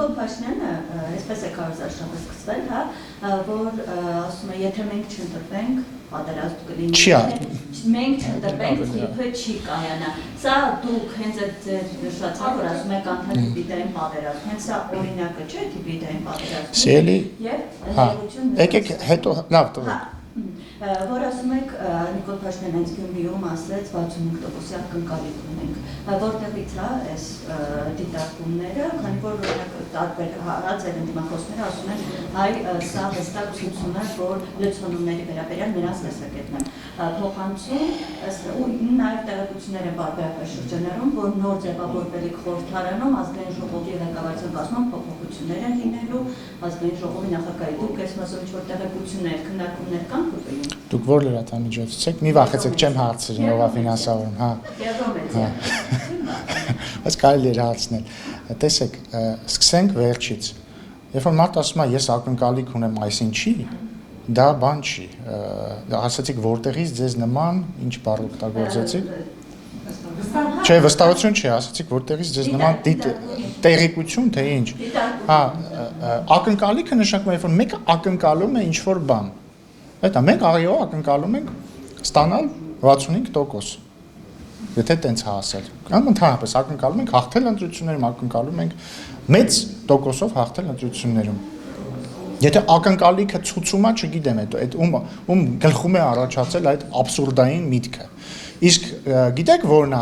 Նիկոլ Փաշինյանը այսպես է քարոզարշավը սկսվել, հա, որ ասում է, եթե մենք չընտրվենք, պատերազմ կլինի։ Մենք չընտրվենք, թիփը չի կայանա։ Սա դուք հենց այդ նշածա, որ ասում եք անդադար դիտային պատերազմ, հենց սա օրինակը չէ դիտային պատերազմի։ Սիրելի, հա, եկեք հետո լավ տվեք։ Որ ասում եք Նիկոլ Փաշինյանը հենց Գյումրիում ասեց 65% ակնկալիք ունենք, որտեղից է այս դիտարկումները, քանի որ տարբեր հարացեր ընդդիմախոսները ասում են, այ սա հստակ ցույցում է, որ լցոնումների վերաբերյալ նրանց տեսակետն են փոխանցում, ու նաև տեղեկություններ են բարբերական շրջաններում, որ նոր ձևավորվելիք խորհրդարանում ազգային ժողովի ղեկավարության կազմում փոփոխություններ են լինելու, ազգային ժողովի նախագահի դուք այս մասով ինչ-որ տեղեկություններ, քննարկումներ կան փոխելու։ Դուք որ լրատվամիջոցից եք, մի վախեցեք, չեմ հարցրին, ով է ֆինանսավորում, հա։ Բայց կարելի է հարցնել։ Տեսեք, սկսենք վերջից։ Երբ որ մարդ ասում է, ես ակնկալիք ունեմ այսինչի, դա բան չի։ Ասացիք որտեղից ձեզ նման ինչ բառ օգտագործեցիք։ Չէ, վստահություն չի, ասացիք որտեղից ձեզ նման տեղեկություն, թե ինչ։ Հա, ակնկալիքը նշանակում է, որ մեկը ակնկալում է ինչ-որ բան։ Այդ մենք այո ակնկալում ենք ստանալ 65%։ Եթե տենց հասել։ Կամ ընդհանրապես ակնկալում ենք հաղթել ընտրություններում, ակնկալում ենք մեծ տոկոսով հաղթել ընտրություններում։ Եթե ակնկալիքը ցուցումա, չգիտեմ, այդ ում գլխում է առաջացել այդ աբսուրդային միտքը։ Իսկ գիտեք որն է։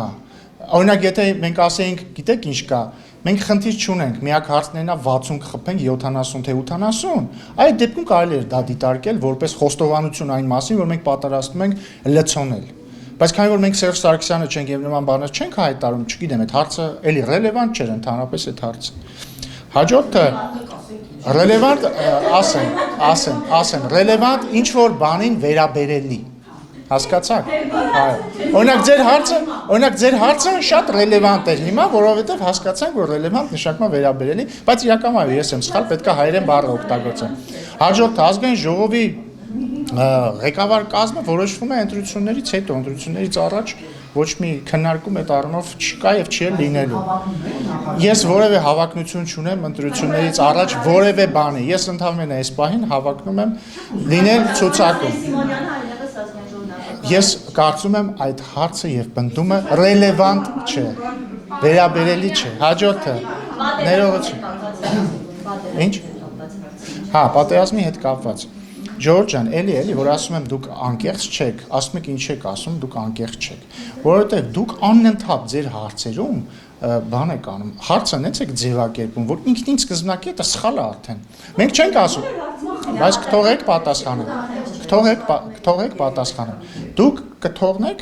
Օրինակ, եթե մենք ասեինք, գիտեք ինչ կա, մենք խնդիր չունենք, միակ հարցն է 60 կխփենք 70 թե 80, այդ դեպքում կարելի է դա դիտարկել որպես խոստովանություն այն մասին, որ մենք պատրաստվում ենք լցոնել։ Բայց քանի որ մենք Սերժ Սարգսյանը չենք եւ նման բաներ չենք հայտարարում, չգիտեմ, այդ հարցը էլի ռելևանտ չէր ընդհանրապես այդ հարցը։ Հաջորդը ռելևանտ ասեմ, ռելևանտ ինչ որ բանին վերաբերելի։ Հասկացաք։ Օրինակ ձեր հարցը շատ ռելևանտ էր հիմա, որովհետև հասկացանք, որ ռելևանտ նշանակում է վերաբերելի, բայց իրականում այո, ես եմ սխալ, պետք է հայերեն բառը օգտագործեմ։ Հաջորդը ազգային ժողովի ղեկավար կազմը որոշվում է ընտրություններից հետո, ընտրություններից առաջ ոչ մի քննարկում այդ առումով չկա եւ չի լինելու։ Ես որևէ հավակնություն չունեմ ընտրություններից առաջ որևէ բանի։ Ես ընդհանրապես այս պահին հավակնում եմ լինել ցուցակում։ Ես կարծում եմ այդ հարցը եւ բնդումը ռելևանտ չէ, վերաբերելի չէ։ Հաջորդը ներողություն։ Ինչ։ Հա, պատերազմի հետ կապված։ Ջորջ ջան, էլի, որ ասում եմ դուք անկեղծ չեք, ասում եք ինչ եք ասում, դուք անկեղծ չեք, որովհետև դուք անընդհատ ձեր հարցերում բան եք անում, հարցը նենց եք ձևակերպում, որ ինքնին սկզբնակետը սխալ է արդեն։ Մենք չենք ասում, բայց կթողեք պատասխանեմ, դուք կթողնեք,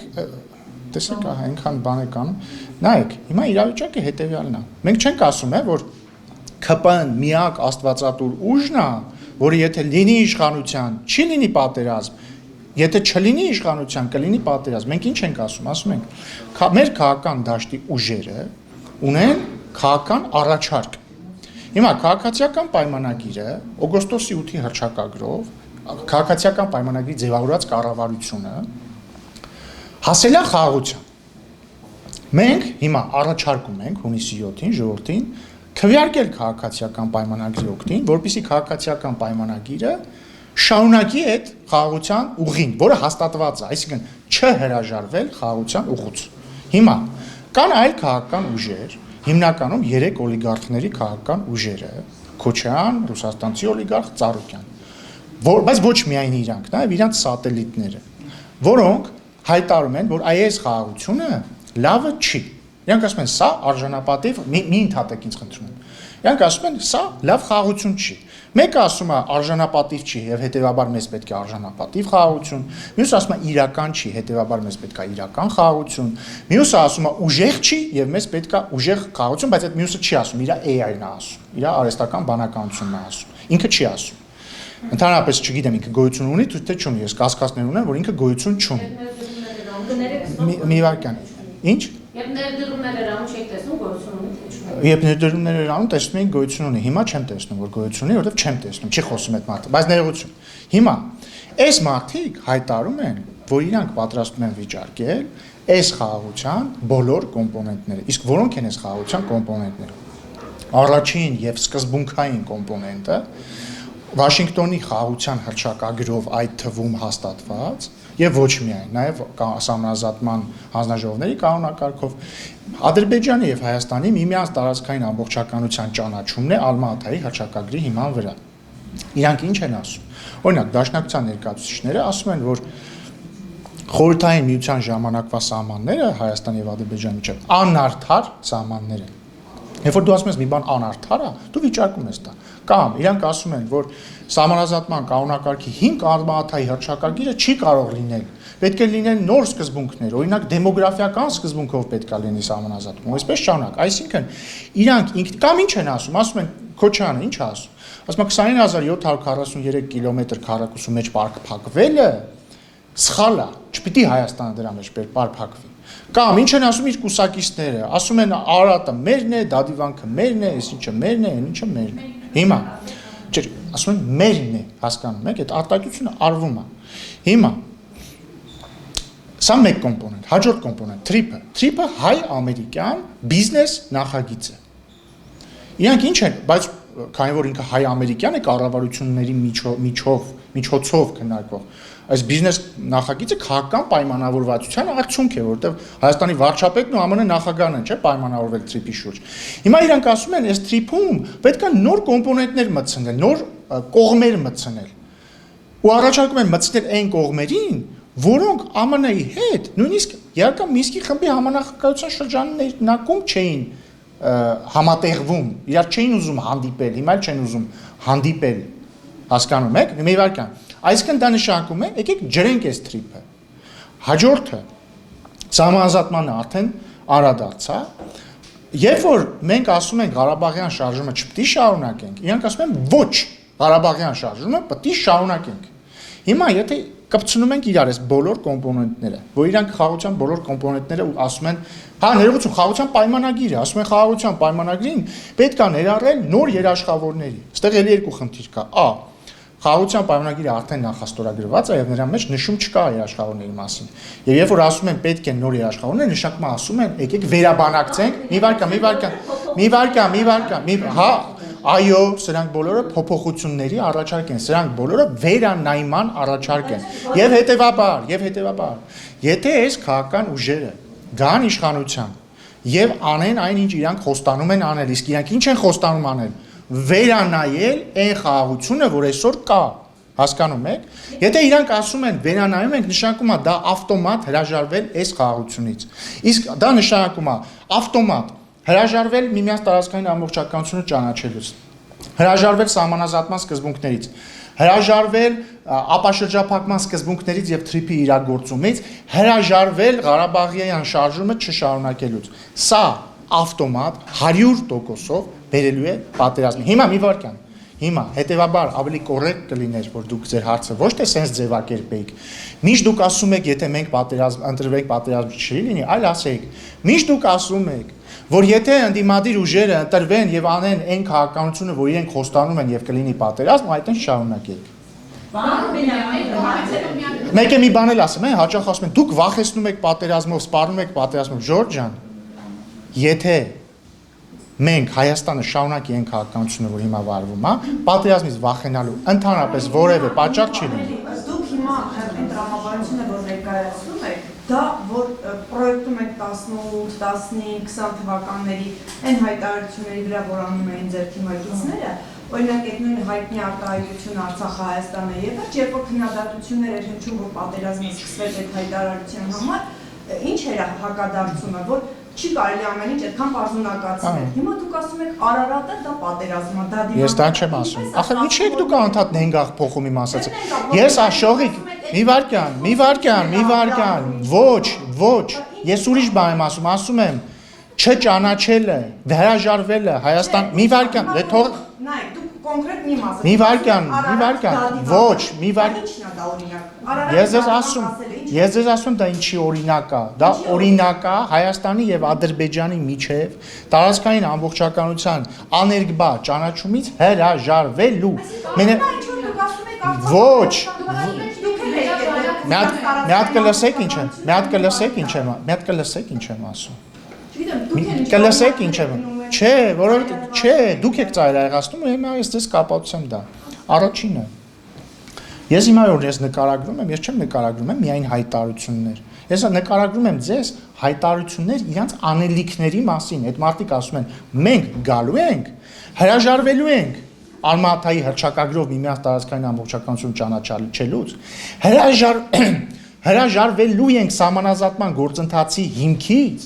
տեսեք, այնքան բան եք անում, նայեք, հիմա իրավիճակը հետևյալն է, մենք չենք ասում, որ ՔՊ-ն միակ աստվածատուր ուժն է, որը եթե լինի իշխանության, չի լինի պատերազմ, եթե չլինի իշխանության, կլինի պատերազմ, մենք ինչ ենք ասում ենք, մեր քաղաքական դաշտի ուժերը ունեն քաղաքական առաջարկ։ Հիմա քաղաքացիական պայմանագիրը օգոստոսի 8-ի հռչակագրով, քաղաքացիական պայմանագրի ձևավորած կառավարությունը հասել է խաղաղության։ Մենք հիմա առաջարկում ենք հունիսի 7-ին ժողովրդին քվեարկել քաղաքացիական պայմանագրի օգտին, որպեսզի քաղաքացիական պայմանագիրը շարունակի այդ խաղաղության ուղին, որը հաստատված է, այսինքն չհրաժարվել խաղաղության ուղուց։ Հիմա կան այլ քաղաքական ուժեր, հիմնականում 3 օլիգարխների քաղաքական ուժերը, Քոչարյան, ռուսաստանցի օլիգարխ, Ծառուկյան, բայց ոչ միայն իրանք, նաև իրանք սատելիտները, որոնք հայտարարում են, որ այս խաղաղությունը լավը չի։ Իրանք ասում են, սա արժանապատիվ, մի ընդհատեք ինձ խնդրում եմ։ Իրանք ասում են, սա լավ խաղաղություն չի։ Մեկը ասում է արժանապատիվ չի եւ հետեւաբար մեզ պետք է արժանապատիվ խաղաղություն, մյուսը ասում է իրական չի, հետեւաբար մեզ պետք է իրական խաղաղություն, մյուսը ասում է ուժեղ չի եւ մեզ պետք է ուժեղ խաղաղություն, բայց այդ մյուսը չի ասում, իր AI-ն է ասում, իր արհեստական բանականությունն է ասում, ինքը չի ասում։ Ընդհանրապես չգիտեմ ինքը գոյություն ունի, թե չունի, ես կասկածներ ունեմ, որ ինքը գոյություն չունի։ Մի վարքան։ Ինչ։ Երբ ներդրումներ երանում չեք տեսնում գոյություն ունի, թե չունի։ Երբ ներդրումներ երանում տեսնում ենք գոյություն ունի, հիմա չեմ տեսնում, որ գոյություն ունի, որովհետև չեմ տեսնում, չի խոսում այդ մարդը, բայց ներողություն։ Հիմա այս մարդիկ հայտարարում են, որ իրանք պատրաստվում են վիճարկել այս խաղաղության բոլոր կոմպոնենտները։ Իսկ որոնք են այս խաղաղության կոմպոնենտները։ Առաջին եւ սկզբունքային կոմպոնենտը Վաշինգտոնի խաղաղության հռչակագրով այդ թվում հաստատված եւ ոչ միայն, նաեւ համազատման հանձնաժողովների կանոնակարգով Ադրբեջանի եւ Հայաստանի միմյանց տարածքային ամբողջականության ճանաչումն է Ալմա-Աթայի հռչակագրի հիման վրա։ Իրանք ինչ են ասում։ Օրինակ, Դաշնակցության ներկայացուցիչները ասում են, որ Խորհրդային միության ժամանակվա սահմանները Հայաստանի եւ Ադրբեջանի միջեւ անարդար սահմաններ են։ Երբ որ դու ասում ես մի բան անարդար է, դու վիճակում ես դա։ Կամ իրանք ասում են, որ սահմանազատման կանոնակարգի 5 Ալմա-Աթայի հռչակագիրը չի կարող լինել։ Պետք է լինեն նոր սկզբունքներ, օրինակ դեմոգրաֆիական սկզբունքով պետք է լինի սահմանազատումը, այսպես շարունակ։ Այսինքն իրանք կամ ինչ են ասում են Քոչյանը ինչ է ասում։ Ասում է 29743 կիլոմետր քառակուսու մեջ փակվելը սխալ է, չպիտի Հայաստանը դրա մեջ փակվի։ Կամ ինչ են ասում իր կուսակիցները, ասում են Արարատը մերն է, Դադիվանքը մերն է, այս ինչը մերն է, այն ինչը մերն է։ Հիմա չէ, ասում են մերն է, հասկանում եք, այդ արտահայտությունը արվում է։ Հիմա սա մեկ կոմպոնենտ, հաջորդ կոմպոնենտ, թրիփը հայ-ամերիկյան բիզնես նախագիծ է։ Իրանք ինչ են, բայց քանի որ ինքը հայ-ամերիկյան է կառավարությունների միջոցով քննարկվող, այս բիզնես նախագիծը քաղաքական պայմանավորվածության արդյունք է, որտեղ Հայաստանի վարչապետն ու ԱՄՆ նախագահն են, չէ, պայմանավորվել թրիփի շուրջ։ Հիմա իրանք ասում են, այս թրիփում պետք է նոր կոմպոնենտներ մտցնել, նոր կողմեր մտցնել։ Ու առաջարկում են մտցնել այն կողմերին, որոնք ԱՄՆ-ի հետ նույնիսկ Երական Մինսկի խմբի համանախագահության շրջանակում չէին համատեղվում, իրար չէին ուզում հանդիպել, հիմա էլ չեն ուզում հանդիպել, հասկանում եք, մի վարքան։ Այսինքն դա նշանակում է, եկեք ջրենք այս թրիփը։ Հաջորդը սահմանազատմանը արդեն անդրադարձա, երբ որ մենք ասում ենք Ղարաբաղյան շարժումը չպետք է շարունակենք, իրանք ասում են ոչ, Ղարաբաղյան շարժումը պետք է շարունակենք։ Հիմա եթե կպցնում ենք իրար այս բոլոր կոմպոնենտները, որ իրանք խաղաղության բոլոր կոմպոնենտները ասում են, հա ներողություն, խաղաղության պայմանագիրը, ասում են խաղաղության պայմանագրին պետք է ներառել նոր երաշխավորների։ Այստեղ էլի երկու խնդիր կա։ Խաղաղության պայմանագիրը արդեն նախաստորագրված է եւ նրա մեջ նշում չկա երաշխավորների մասին։ Եվ երբ որ ասում են պետք են նոր երաշխավորներ, նշանակում ասում են եկեք վերաբանակցենք, հա, այո, սրանք բոլորը փոփոխությունների առաջարկ են, սրանք բոլորը վերանայման առաջարկ են։ Եվ հետեւաբար, եթե այս քաղաքական ուժերը գան իշխանության եւ անեն այն ինչ իրանք խոստանում են անել, իսկ իրանք ինչ են խոստանում անել, վերանայել այն խաղաղությունը, որ այսօր կա, հասկանում եք։ Եթե իրանք ասում են վերանայում ենք, նշանակում է դա ավտոմատ հրաժարվել այս խաղաղությունից։ Իսկ դա նշանակում է ավտոմատ հրաժարվել միմյանց տարածքային ամբողջականությունը ճանաչելուց, հրաժարվել սահմանազատման սկզբունքներից, հրաժարվել ապաշրջափակման սկզբունքներից եւ թրիփի իրագործումից, հրաժարվել Ղարաբաղյան շարժումը չշարունակելուց։ Սա ավտոմատ 100%-ով բերելու է պատերազմի։ Հիմա մի վարքան։ Հիմա հետեւաբար ավելի կոռեկտ կլիներ, որ դուք ձեր հարցը ոչ թե sense ձևակերպեիք։ Միշտ դուք ասում եք, եթե մենք պատերազմ ընտրվենք, պատերազմ չի լինի, այլ ասեիք։ Միշտ դուք ասում եք, որ եթե ընդդիմադիր ուժերը ընտրվեն եւ անեն այն քաղաքականությունը, որ իրենք խոստանում են եւ կլինի պատերազմ, այդտեղ շարունակեք։ Մեկ է մի բան էլ ասեմ, հաճախ ասում են, դուք վախեցնում եք պատերազմով, սպառնում եք պատերազմով, Ժորժ ջան։ Եթե մենք Հայաստանը շարունակի այն քաղաքականությունը, որ հիմա վարվում է, պատերազմից վախենալու ընդհանրապես որևէ պատճառ չի լինի։ Դուք հիմա այն տրամաբանությունը, որ ներկայացնում եք, դա որ պրոյեկտում եք 18, 15, 20 թվականների այն հայտարարությունների վրա, որ անում էին ձեր թիմակիցները, օրինակ այդ նույն հայտնի արտահայտությունը Արցախ-Հայաստանը եւ վերջ, երբ որ քննադատություններ էր հնչում, որ պատերազմը սկսվեց այդ հայտարարության համար, ինչ էր հակադարձումը, որ չի կարելի ամեն ինչ այդքան պարզունակացնել։ Հիմա դուք ասում եք Արարատը դա պատերազմ է, դա դիվան։ Ես դա չեմ ասում։ Ախր ինչ եք դուք անդադ նենգաղ փոխում իմ ասածը։ Ես աշողիկ, մի վարքան, ոչ, ես ուրիշ բան եմ ասում եմ, չճանաչելը, հրաժարվելը Հայաստան, մի վարքան, դե թող նայեք, դուք կոնկրետ մի մասը։ Մի վարքան, ոչ, մի վարքան։ Ինչն է դա օրինակ։ Ես ձեզ ասում դա ինչի օրինակ է։ Դա օրինակ է Հայաստանի եւ Ադրբեջանի միջև տարածքային ամբողջականության աներկբա ճանաչումից հրաժարվելու։ Ոչ։ Մի հատ կլսեք ինչ եմ ասում։ Կլսեք ինչ եմ։ Չէ, որովհետեւ չէ, դուք եք ծայրահեղացնում ու հիմա ես դες կապացուցեմ դա։ Առաջինը Ես հիմա որ ես նկարագրում եմ, ես չեմ նկարագրում եմ միայն հայտարարություններ։ Ես նկարագրում եմ ձեզ հայտարարություններ իրանց անելիքների մասին։ Այդ մարդիկ ասում են, մենք գալու ենք, հրաժարվելու ենք Արմաթայի հռչակագրով միմյանց տարածքային ամբողջականություն ճանաչելուց, հրաժարվելու ենք սահմանազատման գործընթացի հիմքից,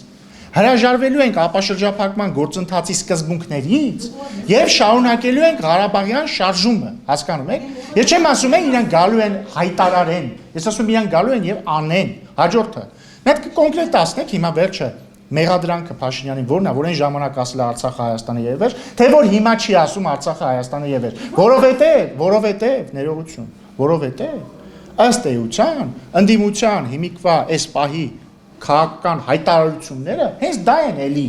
հրաժարվելու ենք ապաշրջափակման գործընթացի սկզբունքներից եւ շարունակելու ենք Ղարաբաղյան շարժումը, հասկանում եք։ Ես չեմ ասում եմ իրանք գալու են հայտարարեն, ես ասում եմ իրանք գալու են եւ անեն։ Հաջորդը։ Մենք կոնկրետ ասենք հիմա վերջը մեղադրանքը Փաշինյանին որն է, որ այն ժամանակ ասել է Արցախը Հայաստանը եւ վերջ, թե որ հիմա չի ասում Արցախը Հայաստանը եւ վերջ։ Որովհետեւ ներողություն, որովհետեւ ըստ էության, ընդդիմության հիմիկվա այս պահի քաղաքական հայտարարությունները հենց դա են էլի